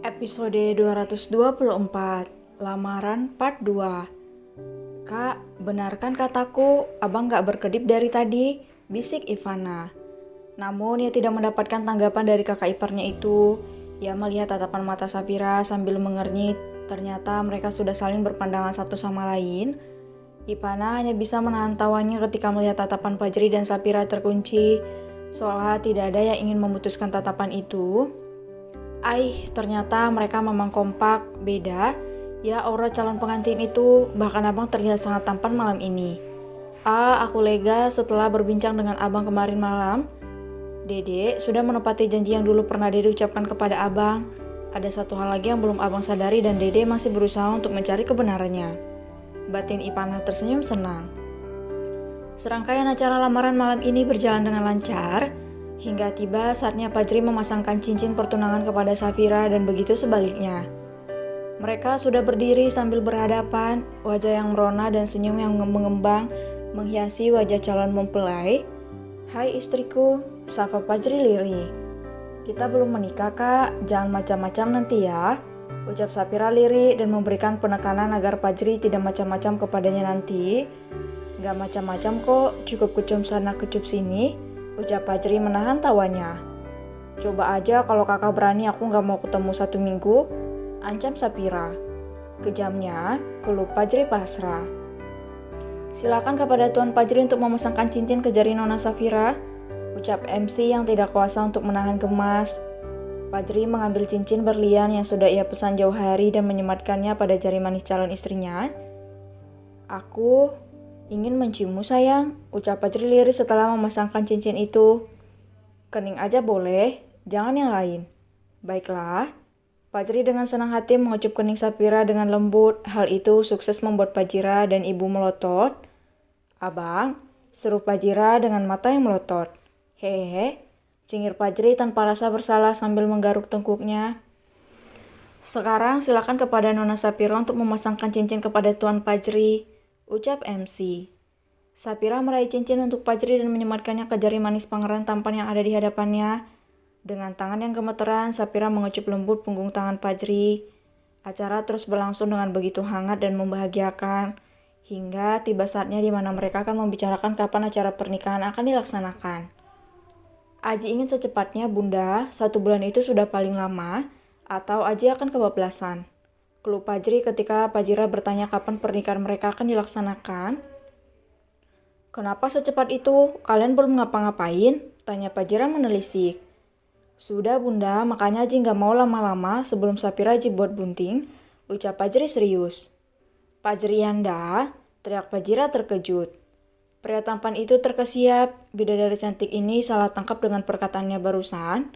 Episode 224, Lamaran Part 2. Kak, benarkan kataku, abang gak berkedip dari tadi, bisik Ivana. Namun ia tidak mendapatkan tanggapan dari kakak iparnya itu. Ia melihat tatapan mata Safira sambil mengernyit. Ternyata mereka sudah saling berpandangan satu sama lain. Ivana hanya bisa menahan tawanya ketika melihat tatapan Fajri dan Safira terkunci. Seolah tidak ada yang ingin memutuskan tatapan itu. Ternyata mereka memang kompak, beda. Ya, aura calon pengantin itu, bahkan abang terlihat sangat tampan malam ini. Aku lega setelah berbincang dengan abang kemarin malam. Dede sudah menepati janji yang dulu pernah Dede ucapkan kepada abang. Ada satu hal lagi yang belum abang sadari dan Dede masih berusaha untuk mencari kebenarannya. Batin Ipana tersenyum senang. Serangkaian acara lamaran malam ini berjalan dengan lancar. Hingga tiba saatnya Fajri memasangkan cincin pertunangan kepada Safira dan begitu sebaliknya. Mereka sudah berdiri sambil berhadapan, wajah yang merona dan senyum yang mengembang menghiasi wajah calon mempelai. Hai istriku, sapa Fajri lirih. Kita belum menikah kak, jangan macam-macam nanti ya. Ucap Safira lirih dan memberikan penekanan agar Fajri tidak macam-macam kepadanya nanti. Gak macam-macam kok, cukup kecium sana kecup sini. Ucap Fajri menahan tawanya. Coba aja kalau kakak berani aku gak mau ketemu 1 minggu, ancam Safira. Kejamnya, keluh Fajri pasrah. Silakan kepada Tuan Fajri untuk memasangkan cincin ke jari Nona Safira, ucap MC yang tidak kuasa untuk menahan gemas. Fajri mengambil cincin berlian yang sudah ia pesan jauh hari dan menyematkannya pada jari manis calon istrinya. Aku ingin menciummu sayang, ucap Fajri lirih setelah memasangkan cincin itu. Kening aja boleh, jangan yang lain. Baiklah. Fajri dengan senang hati mengecup kening Safira dengan lembut. Hal itu sukses membuat Fajira dan ibu melotot. Abang, seru Fajira dengan mata yang melotot. Hehehe, cingir Fajri tanpa rasa bersalah sambil menggaruk tengkuknya. Sekarang silakan kepada Nona Safira untuk memasangkan cincin kepada Tuan Fajri, ucap MC. Safira meraih cincin untuk Fajri dan menyematkannya ke jari manis pangeran tampan yang ada di hadapannya. Dengan tangan yang gemeteran, Safira mengecup lembut punggung tangan Fajri. Acara terus berlangsung dengan begitu hangat dan membahagiakan, hingga tiba saatnya di mana mereka akan membicarakan kapan acara pernikahan akan dilaksanakan. Aji ingin secepatnya bunda, 1 bulan itu sudah paling lama, atau Aji akan kebablasan. Keluh Fajri ketika Fajira bertanya kapan pernikahan mereka akan dilaksanakan. Kenapa secepat itu? Kalian belum ngapa-ngapain? Tanya Fajira menelisik. Sudah bunda, makanya Aji gak mau lama-lama sebelum Safira Aji buat bunting, ucap Fajri serius. Fajri Yanda, teriak Fajira terkejut. Pria tampan itu terkesiap, bidadari cantik ini salah tangkap dengan perkataannya barusan.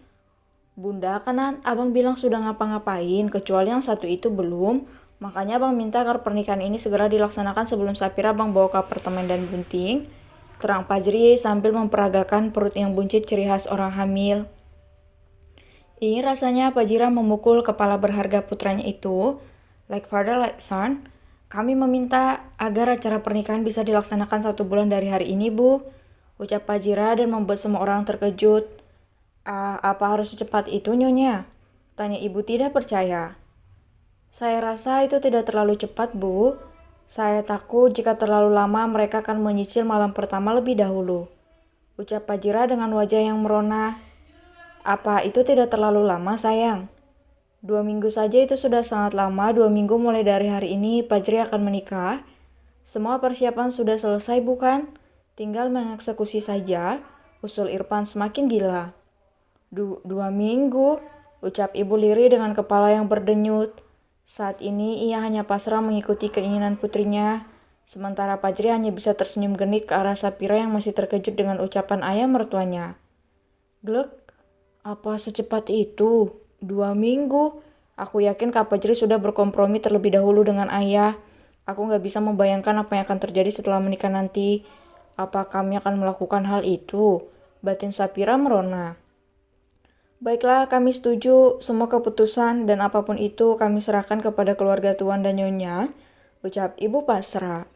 Bunda, kanan abang bilang sudah ngapa-ngapain, kecuali yang satu itu belum. Makanya abang minta agar pernikahan ini segera dilaksanakan sebelum Safira abang bawa ke apartemen dan bunting. Terang Fajri sambil memperagakan perut yang buncit ciri khas orang hamil. Ini rasanya Fajira memukul kepala berharga putranya itu. Like father, like son. Kami meminta agar acara pernikahan bisa dilaksanakan 1 bulan dari hari ini, Bu. Ucap Fajira dan membuat semua orang terkejut. Apa harus secepat itu, Nyonya? Tanya ibu tidak percaya. Saya rasa itu tidak terlalu cepat, Bu. Saya takut jika terlalu lama mereka akan menyicil malam pertama lebih dahulu. Ucap Fajira dengan wajah yang merona. Apa itu tidak terlalu lama, sayang? 2 minggu saja itu sudah sangat lama. 2 minggu mulai dari hari ini Fajri akan menikah. Semua persiapan sudah selesai bukan? Tinggal mengeksekusi saja. Usul Irfan semakin gila. 2 minggu, ucap ibu lirih dengan kepala yang berdenyut. Saat ini ia hanya pasrah mengikuti keinginan putrinya. Sementara Fajri hanya bisa tersenyum genit ke arah Safira yang masih terkejut dengan ucapan ayah mertuanya. Glek, apa secepat itu? 2 minggu? Aku yakin Kak Fajri sudah berkompromi terlebih dahulu dengan ayah. Aku gak bisa membayangkan apa yang akan terjadi setelah menikah nanti. Apa kami akan melakukan hal itu? Batin Safira merona. Baiklah, kami setuju. Semua keputusan dan apapun itu kami serahkan kepada keluarga Tuan dan Nyonya, ucap ibu pasrah.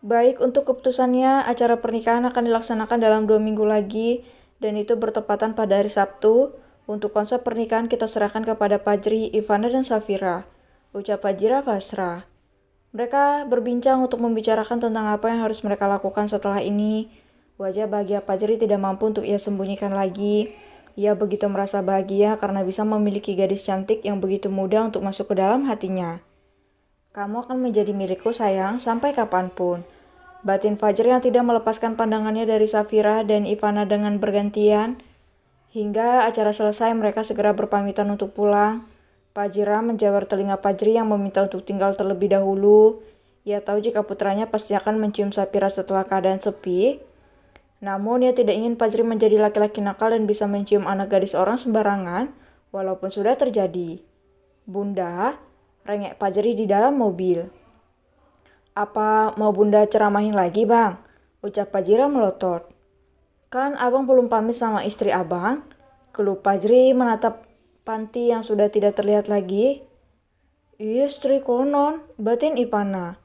Baik, untuk keputusannya, acara pernikahan akan dilaksanakan dalam 2 minggu lagi, dan itu bertepatan pada hari Sabtu. Untuk konsep pernikahan kita serahkan kepada Fajri, Ivana, dan Safira, ucap Fajira pasrah. Mereka berbincang untuk membicarakan tentang apa yang harus mereka lakukan setelah ini. Wajah bahagia Fajri tidak mampu untuk ia sembunyikan lagi. Ia begitu merasa bahagia karena bisa memiliki gadis cantik yang begitu mudah untuk masuk ke dalam hatinya. Kamu akan menjadi milikku sayang sampai kapanpun. Batin Fajri yang tidak melepaskan pandangannya dari Safira dan Ivana dengan bergantian. Hingga acara selesai mereka segera berpamitan untuk pulang. Fajira menjawab telinga Fajri yang meminta untuk tinggal terlebih dahulu. Ia tahu jika putranya pasti akan mencium Safira setelah keadaan sepi. Namun ia tidak ingin Fajri menjadi laki-laki nakal dan bisa mencium anak gadis orang sembarangan, walaupun sudah terjadi. Bunda, rengek Fajri di dalam mobil. Apa mau Bunda ceramahin lagi, Bang? Ucap Fajira melotot. Kan abang belum pamit sama istri abang? Keluh Fajri menatap panti yang sudah tidak terlihat lagi. Istri konon, batin Ivana.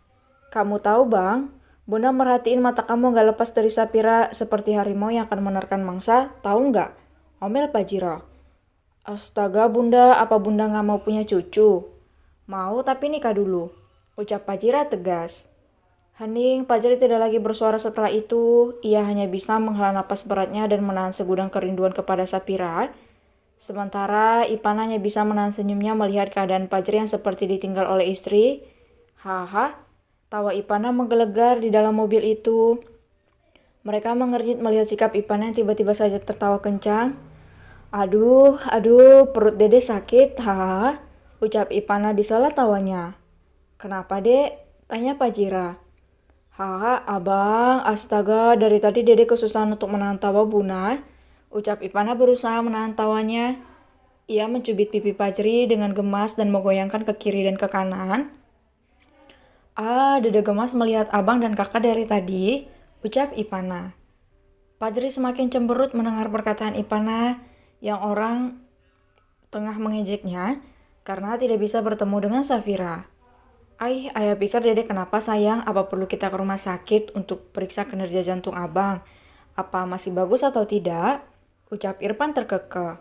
Kamu tahu bang, Bunda merhatiin mata kamu gak lepas dari Safira seperti harimau yang akan menerkan mangsa, tahu nggak? Omel Fajira. Astaga Bunda, apa Bunda gak mau punya cucu? Mau tapi nikah dulu, ucap Fajira tegas. Hening, Fajri tidak lagi bersuara setelah itu. Ia hanya bisa menghela napas beratnya dan menahan segudang kerinduan kepada Safira. Sementara Ivana hanya bisa menahan senyumnya melihat keadaan Fajri yang seperti ditinggal oleh istri. Haha, tawa Ivana menggelegar di dalam mobil itu. Mereka mengernyit melihat sikap Ivana yang tiba-tiba saja tertawa kencang. Aduh, perut dede sakit, haha, ucap Ivana di sela tawanya. Kenapa dek? Tanya Fajira. Haha, abang, astaga, dari tadi dede kesusahan untuk menahan tawa Buna. Ucap Ivana berusaha menahan tawanya. Ia mencubit pipi Fajri dengan gemas dan menggoyangkan ke kiri dan ke kanan. Dede gemas melihat abang dan kakak dari tadi, ucap Ivana. Fajri semakin cemberut mendengar perkataan Ivana yang orang tengah mengejeknya karena tidak bisa bertemu dengan Safira. Ayah pikir dede kenapa sayang? Apa perlu kita ke rumah sakit untuk periksa kinerja jantung abang? Apa masih bagus atau tidak? Ucap Irfan terkekeh.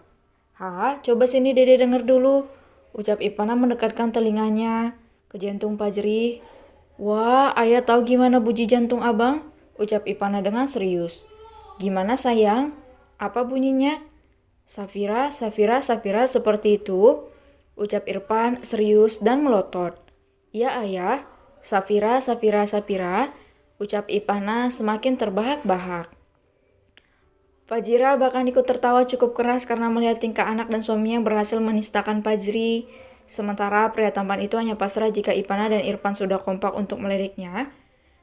Coba sini dede denger dulu. Ucap Ivana mendekatkan telinganya ke jantung Fajri. Wah, ayah tahu gimana bunyi jantung abang? Ucap Ivana dengan serius. Gimana sayang? Apa bunyinya? Safira, seperti itu. Ucap Irfan serius dan melotot. Ya ayah, Safira, ucap Ivana semakin terbahak-bahak. Fajira bahkan ikut tertawa cukup keras karena melihat tingkah anak dan suaminya yang berhasil menistakan Fajri. Sementara pria tampan itu hanya pasrah jika Ivana dan Irfan sudah kompak untuk meliriknya.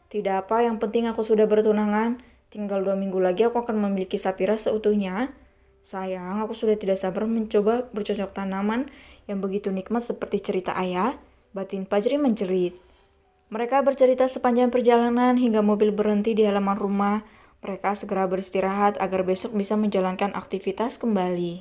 Tidak apa, yang penting aku sudah bertunangan. Tinggal 2 minggu lagi aku akan memiliki Safira seutuhnya. Sayang, aku sudah tidak sabar mencoba bercocok tanaman yang begitu nikmat seperti cerita ayah. Batin Fajri menjerit. Mereka bercerita sepanjang perjalanan hingga mobil berhenti di halaman rumah. Mereka segera beristirahat agar besok bisa menjalankan aktivitas kembali.